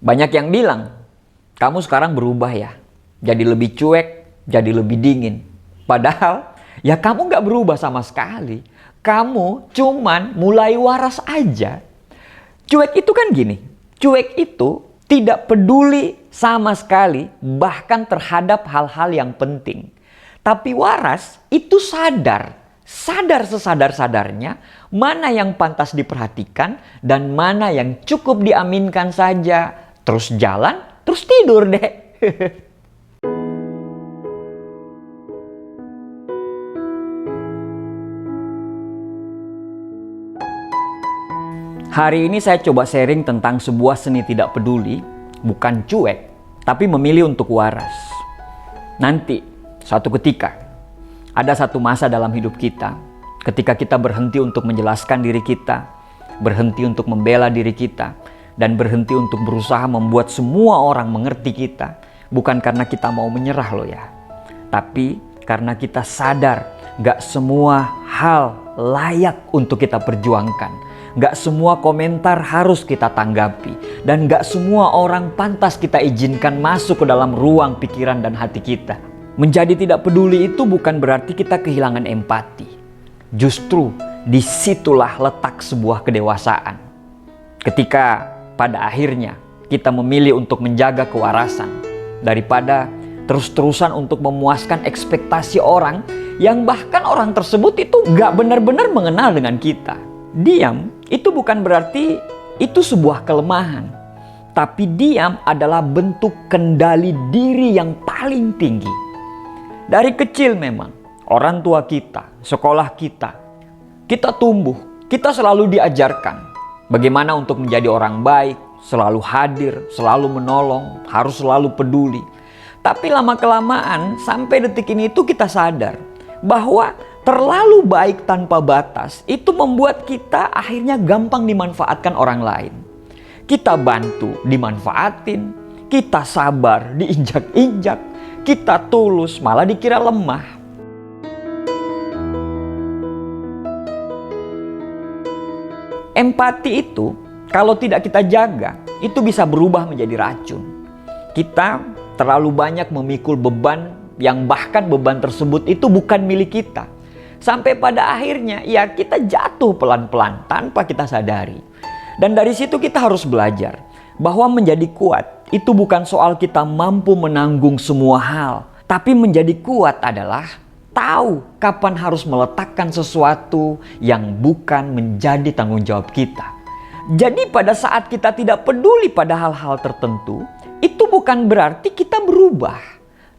Banyak yang bilang, kamu sekarang berubah ya. Jadi lebih cuek, jadi lebih dingin. Padahal, ya kamu gak berubah sama sekali. Kamu cuman mulai waras aja. Cuek itu kan gini, cuek itu tidak peduli sama sekali bahkan terhadap hal-hal yang penting. Tapi waras itu sadar sesadar-sadarnya mana yang pantas diperhatikan dan mana yang cukup diaminkan saja. Terus jalan, terus tidur deh. Hari ini saya coba sharing tentang sebuah seni tidak peduli, bukan cuek, tapi memilih untuk waras. Nanti, suatu ketika, ada satu masa dalam hidup kita, ketika kita berhenti untuk menjelaskan diri kita, berhenti untuk membela diri kita, dan berhenti untuk berusaha membuat semua orang mengerti kita. Bukan karena kita mau menyerah loh ya, tapi karena kita sadar gak semua hal layak untuk kita perjuangkan. Gak semua komentar harus kita tanggapi. Dan gak semua orang pantas kita izinkan masuk ke dalam ruang pikiran dan hati kita. Menjadi tidak peduli itu bukan berarti kita kehilangan empati. Justru disitulah letak sebuah kedewasaan. Ketika pada akhirnya kita memilih untuk menjaga kewarasan daripada terus-terusan untuk memuaskan ekspektasi orang yang bahkan orang tersebut itu gak benar-benar mengenal dengan kita. Diam itu bukan berarti itu sebuah kelemahan. Tapi diam adalah bentuk kendali diri yang paling tinggi. Dari kecil memang, orang tua kita, sekolah kita tumbuh, kita selalu diajarkan bagaimana untuk menjadi orang baik, selalu hadir, selalu menolong, harus selalu peduli. Tapi lama-kelamaan sampai detik ini itu kita sadar bahwa terlalu baik tanpa batas itu membuat kita akhirnya gampang dimanfaatkan orang lain. Kita bantu dimanfaatin, kita sabar diinjak-injak, kita tulus malah dikira lemah. Empati itu kalau tidak kita jaga itu bisa berubah menjadi racun. Kita terlalu banyak memikul beban yang bahkan beban tersebut itu bukan milik kita. Sampai pada akhirnya ya kita jatuh pelan-pelan tanpa kita sadari. Dan dari situ kita harus belajar bahwa menjadi kuat itu bukan soal kita mampu menanggung semua hal. Tapi menjadi kuat adalah tahu kapan harus meletakkan sesuatu yang bukan menjadi tanggung jawab kita. Jadi pada saat kita tidak peduli pada hal-hal tertentu, itu bukan berarti kita berubah.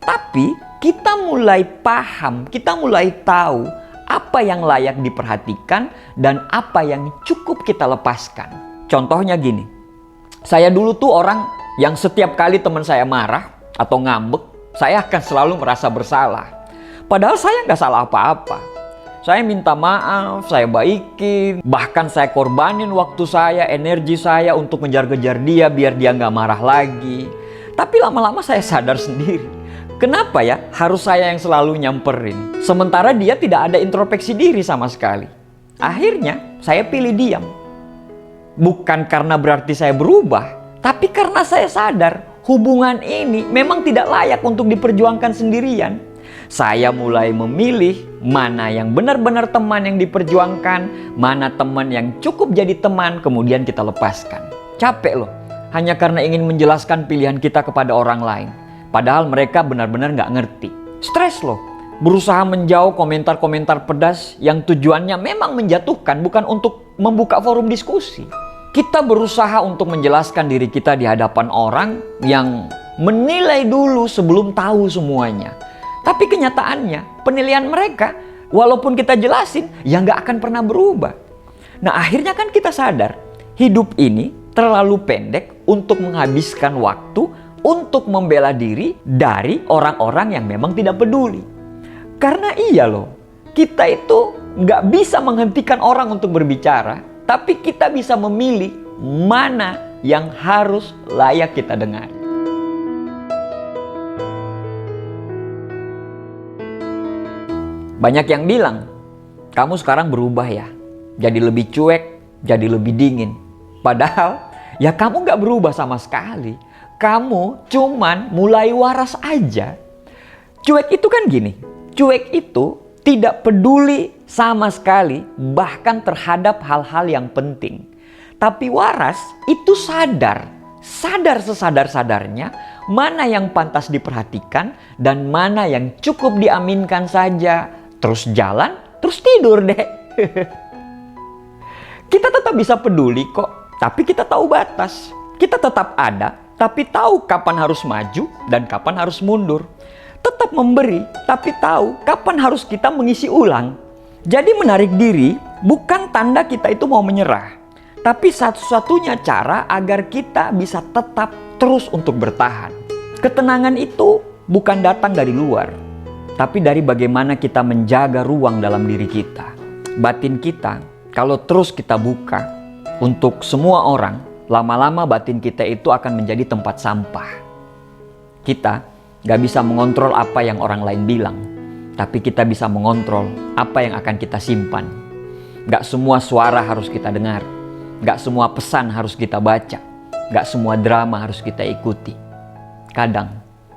Tapi kita mulai paham, kita mulai tahu apa yang layak diperhatikan dan apa yang cukup kita lepaskan. Contohnya gini, saya dulu tuh orang yang setiap kali teman saya marah atau ngambek, saya akan selalu merasa bersalah. Padahal saya nggak salah apa-apa. Saya minta maaf, saya baikin, bahkan saya korbanin waktu saya, energi saya untuk ngejar-ngejar dia biar dia nggak marah lagi. Tapi lama-lama saya sadar sendiri. Kenapa ya harus saya yang selalu nyamperin? Sementara dia tidak ada introspeksi diri sama sekali. Akhirnya saya pilih diam. Bukan karena berarti saya berubah, tapi karena saya sadar hubungan ini memang tidak layak untuk diperjuangkan sendirian. Saya mulai memilih mana yang benar-benar teman yang diperjuangkan, mana teman yang cukup jadi teman kemudian kita lepaskan. Capek loh, hanya karena ingin menjelaskan pilihan kita kepada orang lain. Padahal mereka benar-benar nggak ngerti. Stres loh, berusaha menjauh komentar-komentar pedas yang tujuannya memang menjatuhkan, bukan untuk membuka forum diskusi. Kita berusaha untuk menjelaskan diri kita di hadapan orang yang menilai dulu sebelum tahu semuanya. Tapi kenyataannya, penilaian mereka, walaupun kita jelasin, ya nggak akan pernah berubah. Nah akhirnya kan kita sadar, hidup ini terlalu pendek untuk menghabiskan waktu untuk membela diri dari orang-orang yang memang tidak peduli. Karena iya loh, kita itu nggak bisa menghentikan orang untuk berbicara, tapi kita bisa memilih mana yang harus layak kita dengar. Banyak yang bilang, kamu sekarang berubah ya. Jadi lebih cuek, jadi lebih dingin. Padahal, Ya kamu gak berubah sama sekali. Kamu cuman mulai waras aja. Cuek itu kan gini, cuek itu tidak peduli sama sekali bahkan terhadap hal-hal yang penting. Tapi waras itu sadar sesadar-sadarnya mana yang pantas diperhatikan dan mana yang cukup diaminkan saja. Terus jalan, terus tidur deh. Kita tetap bisa peduli kok, tapi kita tahu batas. Kita tetap ada, tapi tahu kapan harus maju dan kapan harus mundur. Tetap memberi, tapi tahu kapan harus kita mengisi ulang. Jadi menarik diri bukan tanda kita itu mau menyerah. Tapi satu-satunya cara agar kita bisa tetap terus untuk bertahan. Ketenangan itu bukan datang dari luar, tapi dari bagaimana kita menjaga ruang dalam diri kita. Batin kita, kalau terus kita buka untuk semua orang, lama-lama batin kita itu akan menjadi tempat sampah. Kita gak bisa mengontrol apa yang orang lain bilang, tapi kita bisa mengontrol apa yang akan kita simpan. Gak semua suara harus kita dengar, gak semua pesan harus kita baca, gak semua drama harus kita ikuti. Kadang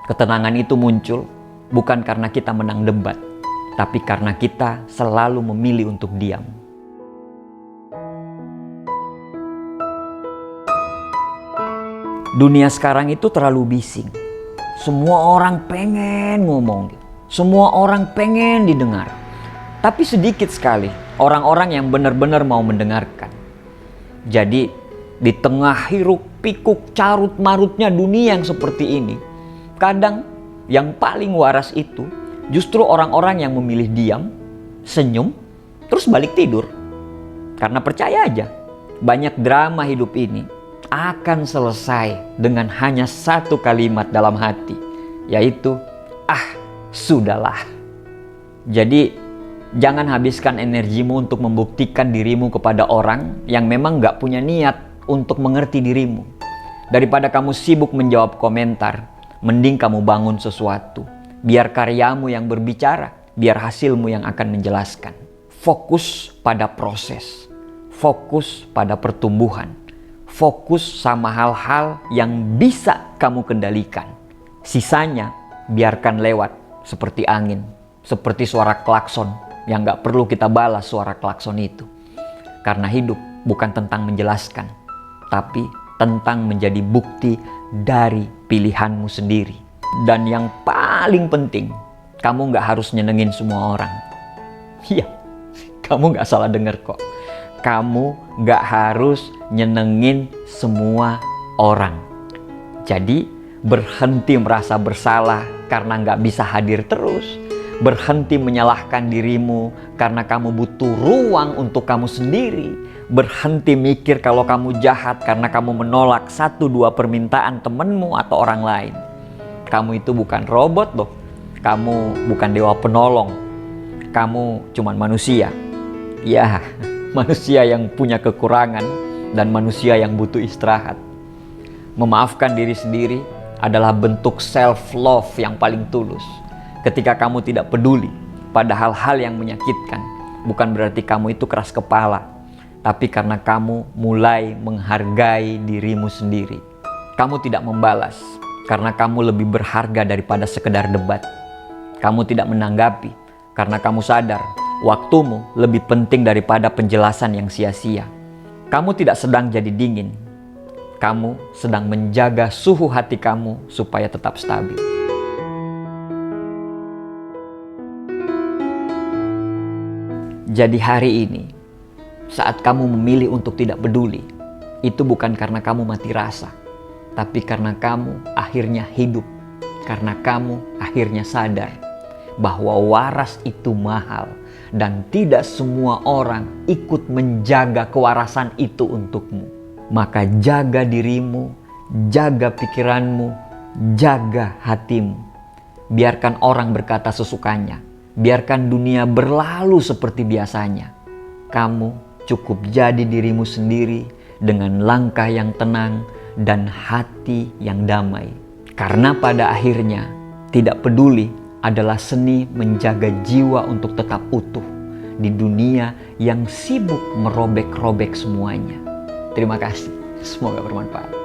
ketenangan itu muncul bukan karena kita menang debat, tapi karena kita selalu memilih untuk diam. Dunia sekarang itu terlalu bising. Semua orang pengen ngomong, semua orang pengen didengar. Tapi sedikit sekali orang-orang yang benar-benar mau mendengarkan. Jadi di tengah hiruk pikuk carut marutnya dunia yang seperti ini, kadang yang paling waras itu justru orang-orang yang memilih diam, senyum, terus balik tidur. Karena percaya aja, banyak drama hidup ini akan selesai dengan hanya satu kalimat dalam hati, yaitu sudahlah. Jadi jangan habiskan energimu untuk membuktikan dirimu kepada orang yang memang gak punya niat untuk mengerti dirimu. Daripada kamu sibuk menjawab komentar, mending kamu bangun sesuatu. Biar karyamu yang berbicara, biar hasilmu yang akan menjelaskan. Fokus pada proses, fokus pada pertumbuhan. Fokus sama hal-hal yang bisa kamu kendalikan. Sisanya biarkan lewat seperti angin, seperti suara klakson yang gak perlu kita balas suara klakson itu. Karena hidup bukan tentang menjelaskan, tapi tentang menjadi bukti dari pilihanmu sendiri. Dan yang paling penting, kamu gak harus nyenengin semua orang. Iya, kamu gak salah denger kok. Kamu gak harus nyenengin semua orang. Jadi berhenti merasa bersalah karena gak bisa hadir terus. Berhenti menyalahkan dirimu karena kamu butuh ruang untuk kamu sendiri. Berhenti mikir kalau kamu jahat karena kamu menolak 1-2 permintaan temenmu atau orang lain. Kamu itu bukan robot loh. Kamu bukan dewa penolong. Kamu cuman manusia. Ya, manusia yang punya kekurangan dan manusia yang butuh istirahat. Memaafkan diri sendiri adalah bentuk self-love yang paling tulus. Ketika kamu tidak peduli pada hal-hal yang menyakitkan, bukan berarti kamu itu keras kepala, tapi karena kamu mulai menghargai dirimu sendiri. Kamu tidak membalas karena kamu lebih berharga daripada sekedar debat. Kamu tidak menanggapi karena kamu sadar waktumu lebih penting daripada penjelasan yang sia-sia. Kamu tidak sedang jadi dingin. Kamu sedang menjaga suhu hati kamu supaya tetap stabil. Jadi hari ini, saat kamu memilih untuk tidak peduli, itu bukan karena kamu mati rasa, tapi karena kamu akhirnya hidup. Karena kamu akhirnya sadar bahwa waras itu mahal. Dan tidak semua orang ikut menjaga kewarasan itu untukmu. Maka jaga dirimu, jaga pikiranmu, jaga hatimu. Biarkan orang berkata sesukanya. Biarkan dunia berlalu seperti biasanya. Kamu cukup jadi dirimu sendiri dengan langkah yang tenang dan hati yang damai. Karena pada akhirnya tidak peduli adalah seni menjaga jiwa untuk tetap utuh di dunia yang sibuk merobek-robek semuanya. Terima kasih. Semoga bermanfaat.